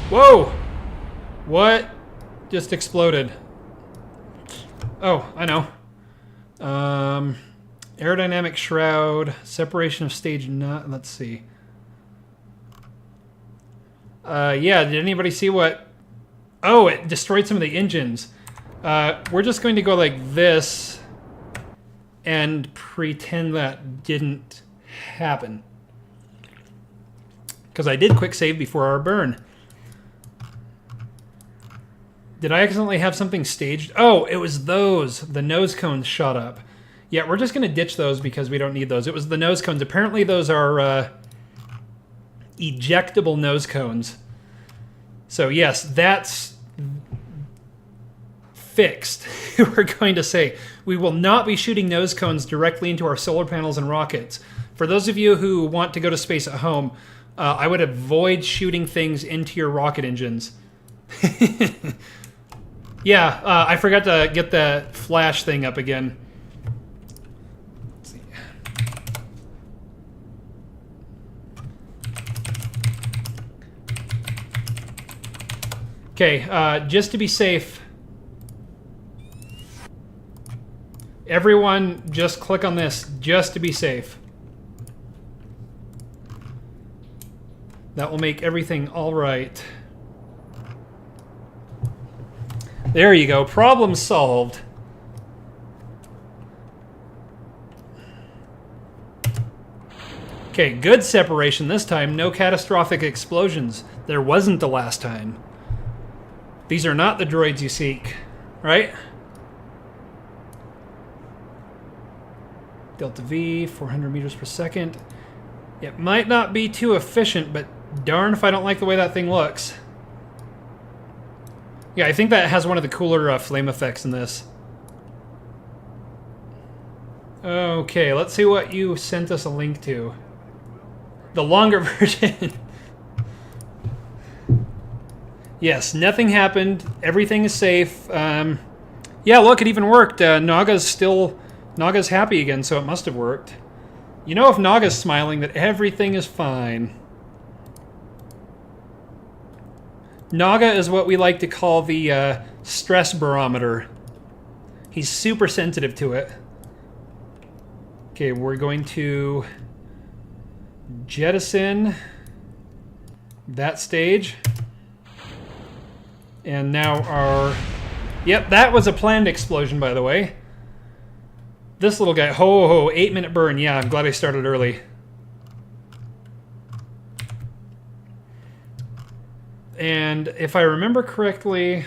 Whoa! What just exploded? Oh, I know. Aerodynamic shroud, separation of stage nut. Let's see. Yeah, did anybody see what? Oh, it destroyed some of the engines. We're just going to go like this and pretend that didn't happen. Because I did quick save before our burn. Did I accidentally have something staged? Oh, it was those. The nose cones shot up. Yeah, we're just going to ditch those because we don't need those. It was the nose cones. Apparently those are ejectable nose cones. So yes, that's fixed. We're going to say we will not be shooting nose cones directly into our solar panels and rockets. For those of you who want to go to space at home, I would avoid shooting things into your rocket engines. Yeah, I forgot to get the flash thing up again. Let's see. Okay, just to be safe, everyone just click on this, just to be safe. That will make everything all right. There you go. Problem solved. Okay, good separation this time. No catastrophic explosions. There wasn't the last time. These are not the droids you seek, right? Delta V, 400 meters per second. It might not be too efficient, but darn if I don't like the way that thing looks. Yeah, I think that has one of the cooler flame effects in this. Okay, let's see what you sent us a link to. The longer version. Yes, nothing happened. Everything is safe. Yeah, look, it even worked. Naga's happy again, so it must have worked. You know, if Naga's smiling, that everything is fine. Naga is what we like to call the stress barometer. He's super sensitive to it. Okay, we're going to jettison that stage. And now our... Yep, that was a planned explosion, by the way. This little guy, 8-minute burn. Yeah, I'm glad I started early. And if I remember correctly,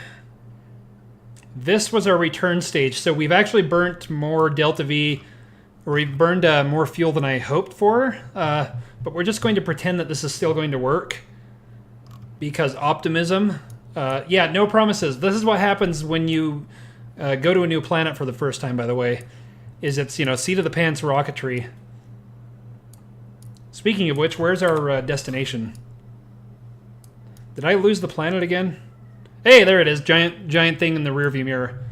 this was our return stage. So we've actually burnt more Delta V, or we've burned more fuel than I hoped for. But we're just going to pretend that this is still going to work. Because optimism. Yeah, no promises. This is what happens when you go to a new planet for the first time, by the way. Is it's, you know, seat of the pants rocketry. Speaking of which, where's our destination? Did I lose the planet again? Hey, there it is. Giant thing in the rearview mirror.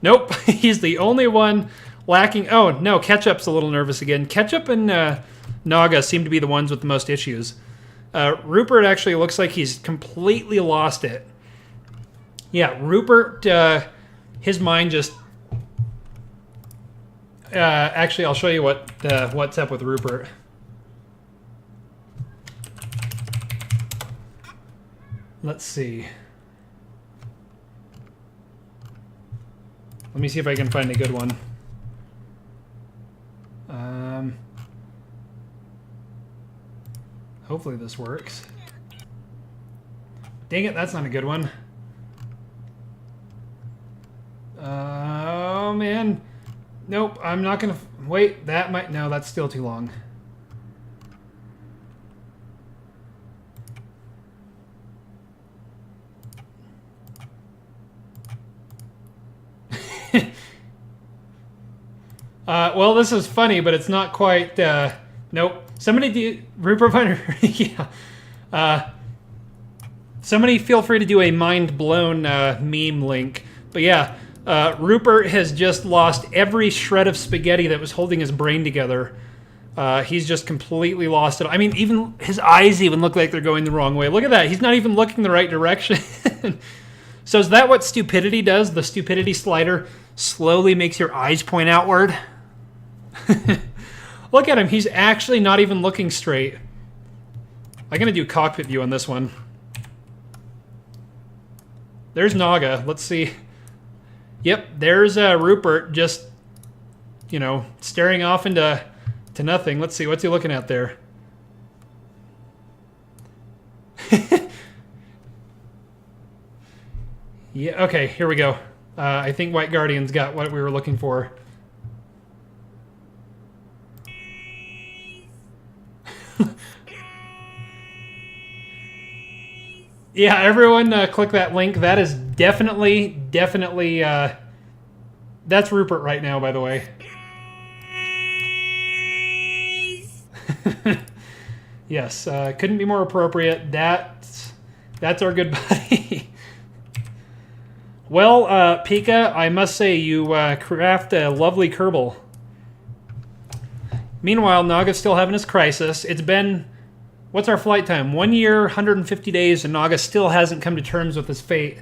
Nope, he's the only one lacking. Oh, no, Ketchup's a little nervous again. Ketchup and Naga seem to be the ones with the most issues. Rupert actually looks like he's completely lost it. Yeah, Rupert, his mind just... actually, I'll show you what's up with Rupert. Let's see. Let me see if I can find a good one. Hopefully this works. Dang it, that's not a good one. Oh, man. Nope, I'm not gonna... Wait, that might... No, that's still too long. Well, this is funny, but it's not quite... Nope. Somebody do... Rupert Viner... Yeah. Somebody feel free to do a mind-blown meme link. But yeah... Rupert has just lost every shred of spaghetti that was holding his brain together. He's just completely lost it. I mean, even his eyes even look like they're going the wrong way. Look at that. He's not even looking the right direction. So is that what stupidity does? The stupidity slider slowly makes your eyes point outward? Look at him. He's actually not even looking straight. I'm going to do cockpit view on this one. There's Naga. Let's see. Yep, there's Rupert just, you know, staring off into nothing. Let's see, what's he looking at there? Yeah, okay, here we go. I think White Guardian's got what we were looking for. Yeah, everyone click that link. That is definitely, that's Rupert right now, by the way. Yes, couldn't be more appropriate. That's our good buddy. Well, Pika, I must say you craft a lovely Kerbal. Meanwhile, Naga's still having his crisis. It's been... What's our flight time? 1 year, 150 days, and Naga still hasn't come to terms with his fate.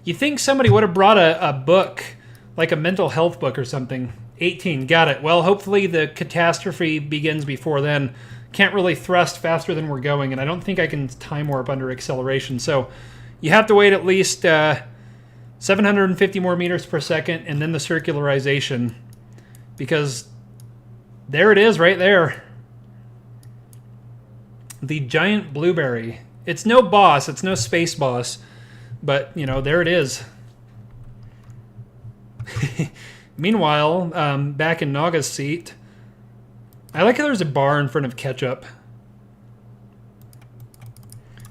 You think somebody would have brought a book, like a mental health book or something. 18, got it. Well, hopefully the catastrophe begins before then. Can't really thrust faster than we're going, and I don't think I can time warp under acceleration. So, You have to wait at least 750 more meters per second, and then the circularization, because there it is right there. The giant blueberry. It's no boss, it's no space boss, but, you know, there it is. Meanwhile, back in Naga's seat, I like how there's a bar in front of ketchup.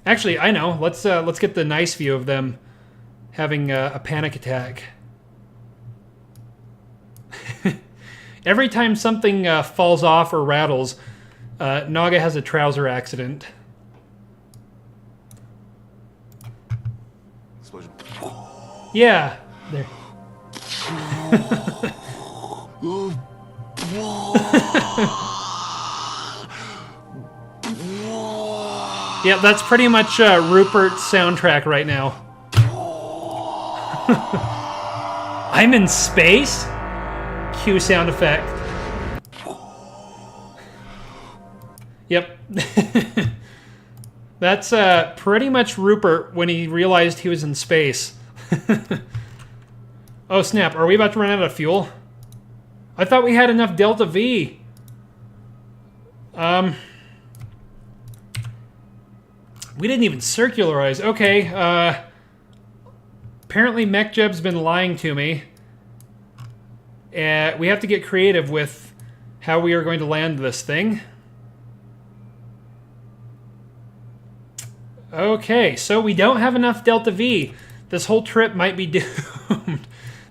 Actually, I know. Let's get the nice view of them having a panic attack. Every time something falls off or rattles, Naga has a trouser accident. Yeah, there. Yeah, that's pretty much Rupert's soundtrack right now. I'm in space? Cue sound effect. Yep. That's pretty much Rupert when he realized he was in space. Oh snap, are we about to run out of fuel? I thought we had enough Delta V. We didn't even circularize. Okay, apparently MechJeb's been lying to me. We have to get creative with how we are going to land this thing. Okay, so we don't have enough Delta V. This whole trip might be doomed.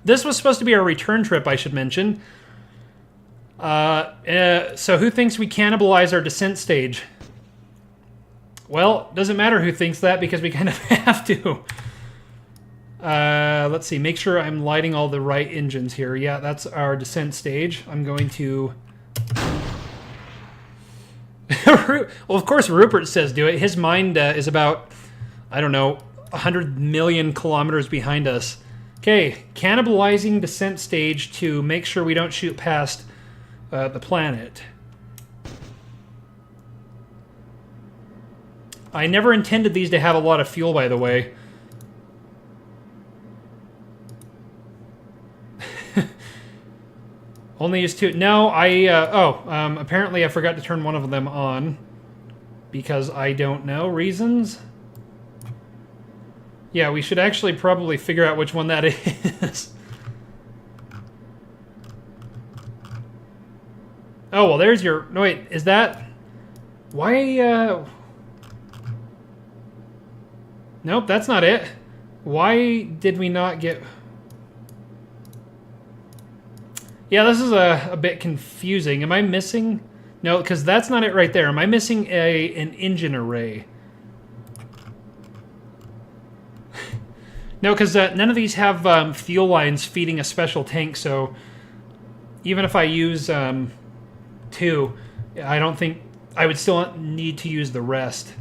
This was supposed to be our return trip, I should mention. So who thinks we cannibalize our descent stage? Well, doesn't matter who thinks that because we kind of have to. Let's see, make sure I'm lighting all the right engines here. Yeah, that's our descent stage. I'm going to... Well, of course Rupert says do it. His mind is about, I don't know, 100 million kilometers behind us. Okay, cannibalizing descent stage to make sure we don't shoot past the planet. I never intended these to have a lot of fuel, by the way. Only use two. No, apparently I forgot to turn one of them on. Because I don't know reasons. Yeah, we should actually probably figure out which one that is. Oh, well, there's your... No, wait, is that... Why, Nope, that's not it. Why did we not get... Yeah, this is a bit confusing. Am I missing... No, because that's not it right there. Am I missing an engine array? No, because none of these have fuel lines feeding a special tank, so even if I use two, I don't think... I would still need to use the rest.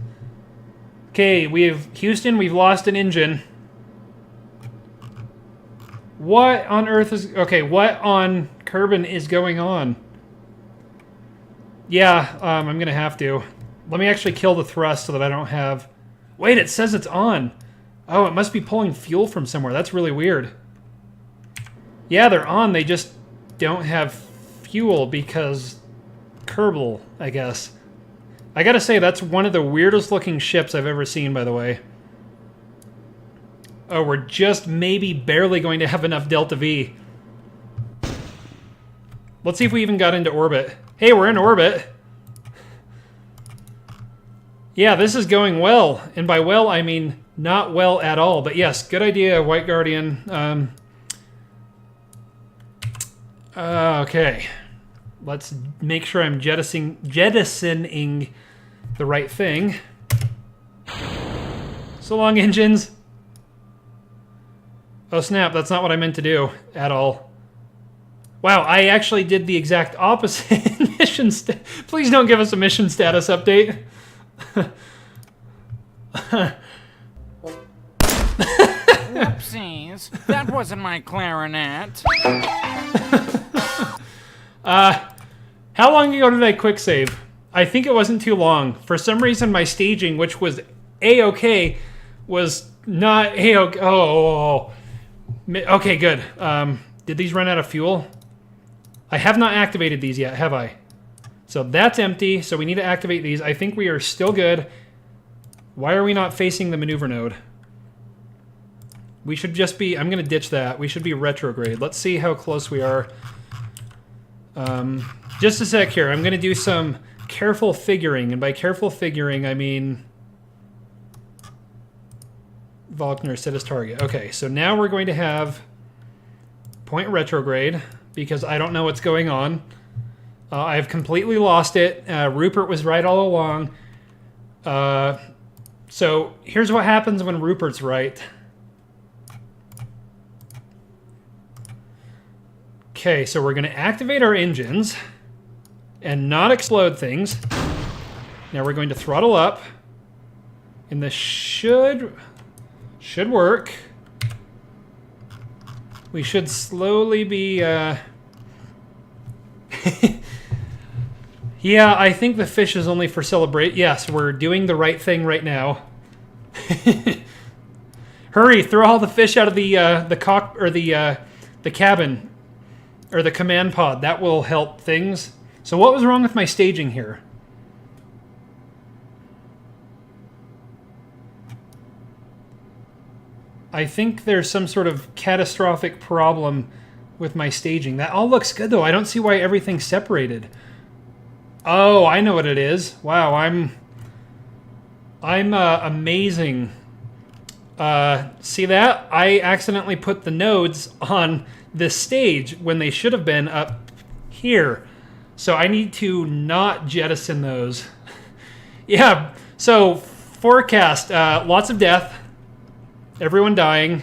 Okay, Houston, we've lost an engine. What on earth is... Okay, what on Kerbin is going on? Yeah, I'm going to have to. Let me actually kill the thrust so that I don't have... Wait, it says it's on. Oh, it must be pulling fuel from somewhere. That's really weird. Yeah, they're on. They just don't have fuel because... Kerbal, I guess. I gotta say, that's one of the weirdest looking ships I've ever seen, by the way. Oh, we're just maybe barely going to have enough Delta V. Let's see if we even got into orbit. Hey, we're in orbit. Yeah, this is going well. And by well, I mean not well at all. But yes, good idea, White Guardian. Okay. Let's make sure I'm jettisoning the right thing. So long, engines. Oh snap, that's not what I meant to do at all. Wow, I actually did the exact opposite mission Please don't give us a mission status update. Whoopsies, that wasn't my clarinet. How long ago did I quick save? I think it wasn't too long. For some reason, my staging, which was A-okay, was Not, hey, okay, okay, good. Did these run out of fuel? I have not activated these yet, have I? So that's empty, so we need to activate these. I think we are still good. Why are we not facing the maneuver node? We should just be, I'm going to ditch that. We should be retrograde. Let's see how close we are. Just a sec here. I'm going to do some careful figuring. And by careful figuring, I mean... Volkner set as target. Okay, so now we're going to have point retrograde because I don't know what's going on. I've completely lost it. Rupert was right all along. So here's what happens when Rupert's right. Okay, so we're going to activate our engines and not explode things. Now we're going to throttle up. And this should work. We should slowly be... Yeah, I think the fish is only for celebrate. Yes, we're doing the right thing right now. Hurry, throw all the fish out of the cock or the cabin or the command pod. That will help things. So what was wrong with my staging here? I think there's some sort of catastrophic problem with my staging. That all looks good though. I don't see why everything's separated. Oh, I know what it is. Wow, I'm amazing. See that? I accidentally put the nodes on this stage when they should have been up here. So I need to not jettison those. Yeah, so forecast, lots of death. Everyone dying.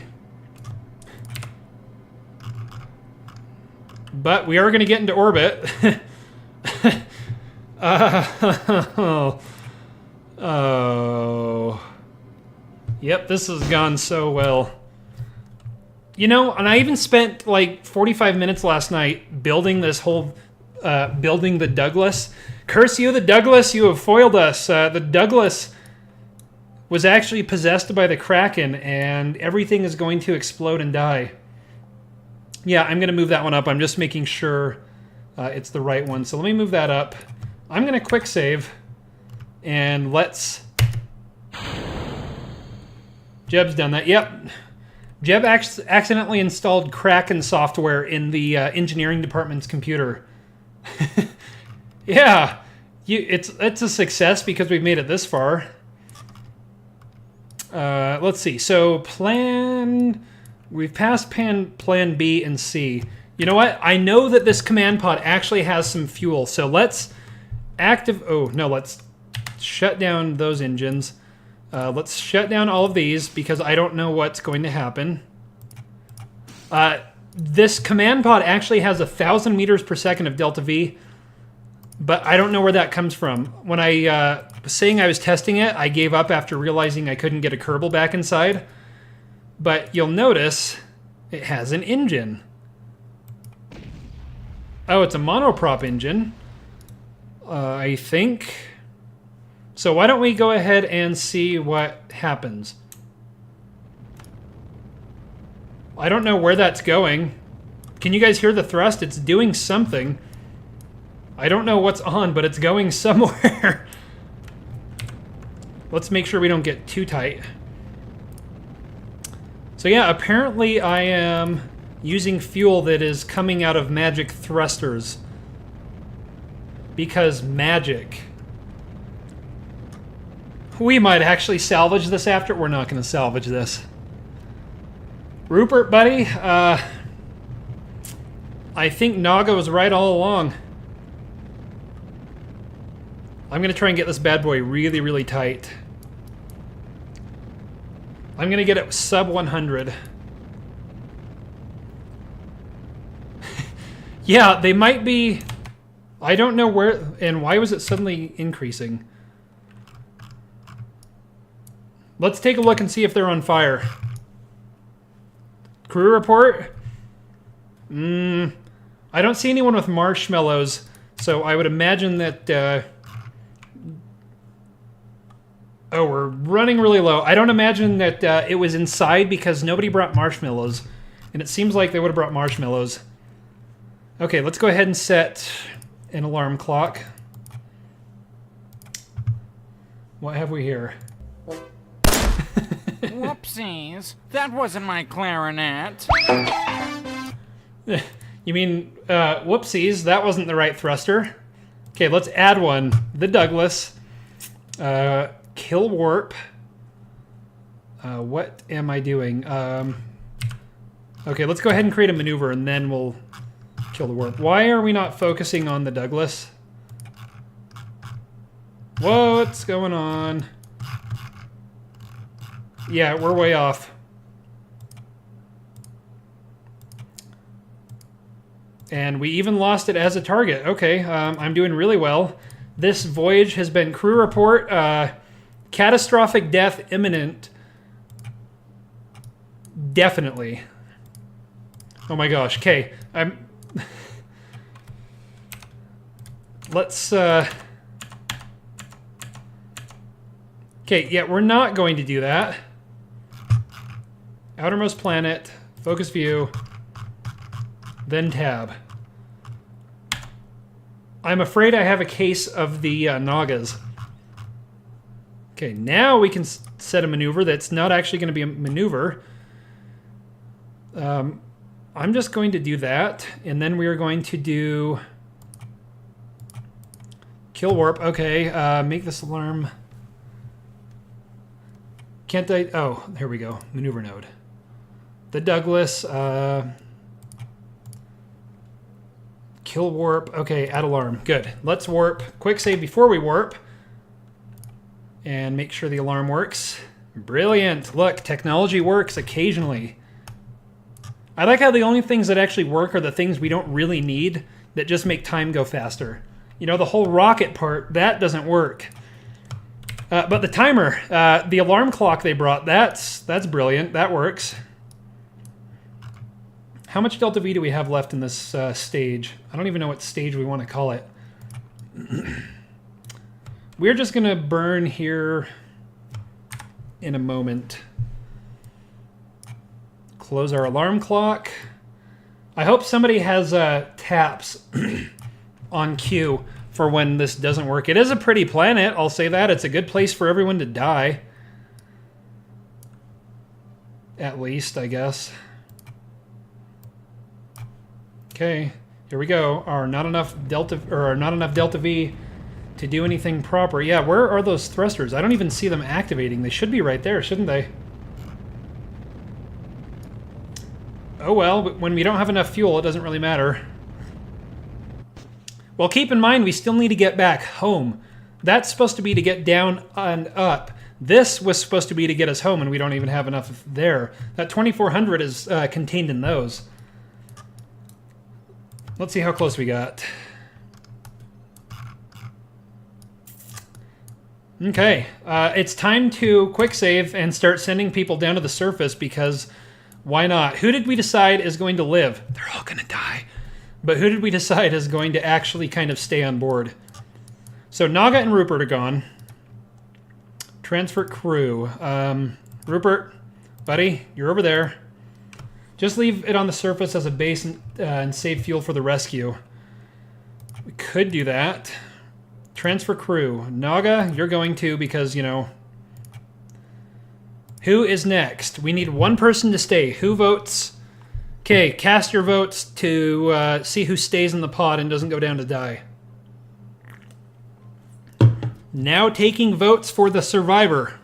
But we are going to get into orbit. Oh. Yep, this has gone so well. You know, and I even spent like 45 minutes last night building this whole, building the Douglas. Curse you, the Douglas, you have foiled us. The Douglas was actually possessed by the Kraken, and everything is going to explode and die. Yeah, I'm going to move that one up. I'm just making sure it's the right one. So let me move that up. I'm going to quick save, and let's... Jeb's done that. Yep. Jeb accidentally installed Kraken software in the engineering department's computer. Yeah, it's a success because we've made it this far. Let's see. So we've passed plan B and C. You know what? I know that this command pod actually has some fuel. So let's let's shut down those engines. Let's shut down all of these because I don't know what's going to happen. This command pod actually has 1,000 meters per second of delta V, but I don't know where that comes from. When I was saying I was testing it, I gave up after realizing I couldn't get a Kerbal back inside. But you'll notice it has an engine. Oh, it's a monoprop engine, I think. So why don't we go ahead and see what happens. I don't know where that's going. Can you guys hear the thrust? It's doing something. I don't know what's on, but it's going somewhere. Let's make sure we don't get too tight. So yeah, apparently I am using fuel that is coming out of magic thrusters. Because magic. We might actually salvage this after. We're not going to salvage this. Rupert, buddy, I think Naga was right all along. I'm going to try and get this bad boy really, really tight. I'm going to get it sub 100. Yeah, they might be... I don't know where... And why was it suddenly increasing? Let's take a look and see if they're on fire. Crew report? I don't see anyone with marshmallows, so I would imagine that... Oh, we're running really low. I don't imagine that it was inside because nobody brought marshmallows. And it seems like they would have brought marshmallows. Okay, let's go ahead and set an alarm clock. What have we here? Whoopsies. That wasn't my clarinet. You mean, whoopsies, that wasn't the right thruster. Okay, let's add one. The Douglas. Kill warp. What am I doing? Okay, let's go ahead and create a maneuver and then we'll kill the warp. Why are we not focusing on the Douglas? What's going on? Yeah, we're way off. And we even lost it as a target. Okay, I'm doing really well. This voyage has been crew report. Catastrophic death imminent. Definitely. Oh my gosh. Okay, let's... Okay, yeah, we're not going to do that. Outermost planet, focus view, then tab. I'm afraid I have a case of the Nagas. Okay, now we can set a maneuver that's not actually going to be a maneuver. I'm just going to do that, and then we are going to do kill warp. Okay, make this alarm. Can't I? Oh, here we go. Maneuver node. The Douglas. Kill warp. Okay, add alarm. Good. Let's warp. Quick save before we warp. And make sure the alarm works. Brilliant. Look, technology works occasionally. I like how the only things that actually work are the things we don't really need that just make time go faster. You know, the whole rocket part, that doesn't work. But the timer, the alarm clock they brought, that's brilliant. That works. How much delta V do we have left in this stage? I don't even know what stage we want to call it. We're just going to burn here in a moment. Close our alarm clock. I hope somebody has taps on cue for when this doesn't work. It is a pretty planet, I'll say that. It's a good place for everyone to die. At least, I guess. Okay, here we go. Are not enough delta V to do anything proper. Yeah, where are those thrusters? I don't even see them activating. They should be right there, shouldn't they? Oh well, but when we don't have enough fuel, it doesn't really matter. Well, keep in mind, we still need to get back home. That's supposed to be to get down and up. This was supposed to be to get us home, and we don't even have enough there. That 2400 is contained in those. Let's see how close we got. Okay, it's time to quick save and start sending people down to the surface because why not? Who did we decide is going to live? They're all going to die. But who did we decide is going to actually kind of stay on board? So Naga and Rupert are gone. Transfer crew. Rupert, buddy, you're over there. Just leave it on the surface as a base and save fuel for the rescue. We could do that. Transfer crew. Naga, you're going to because, you know... Who is next? We need one person to stay. Who votes? Okay, cast your votes to see who stays in the pod and doesn't go down to die. Now taking votes for the survivor.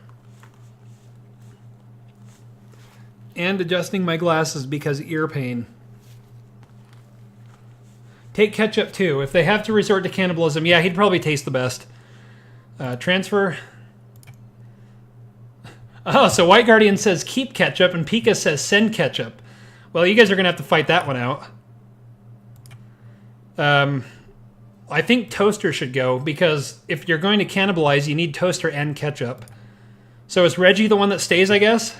And adjusting my glasses because ear pain. Take ketchup too. If they have to resort to cannibalism, yeah, he'd probably taste the best. Transfer. Oh, so White Guardian says keep ketchup and Pika says send ketchup. Well, you guys are going to have to fight that one out. I think Toaster should go because if you're going to cannibalize, you need Toaster and ketchup. So is Reggie the one that stays, I guess?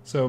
So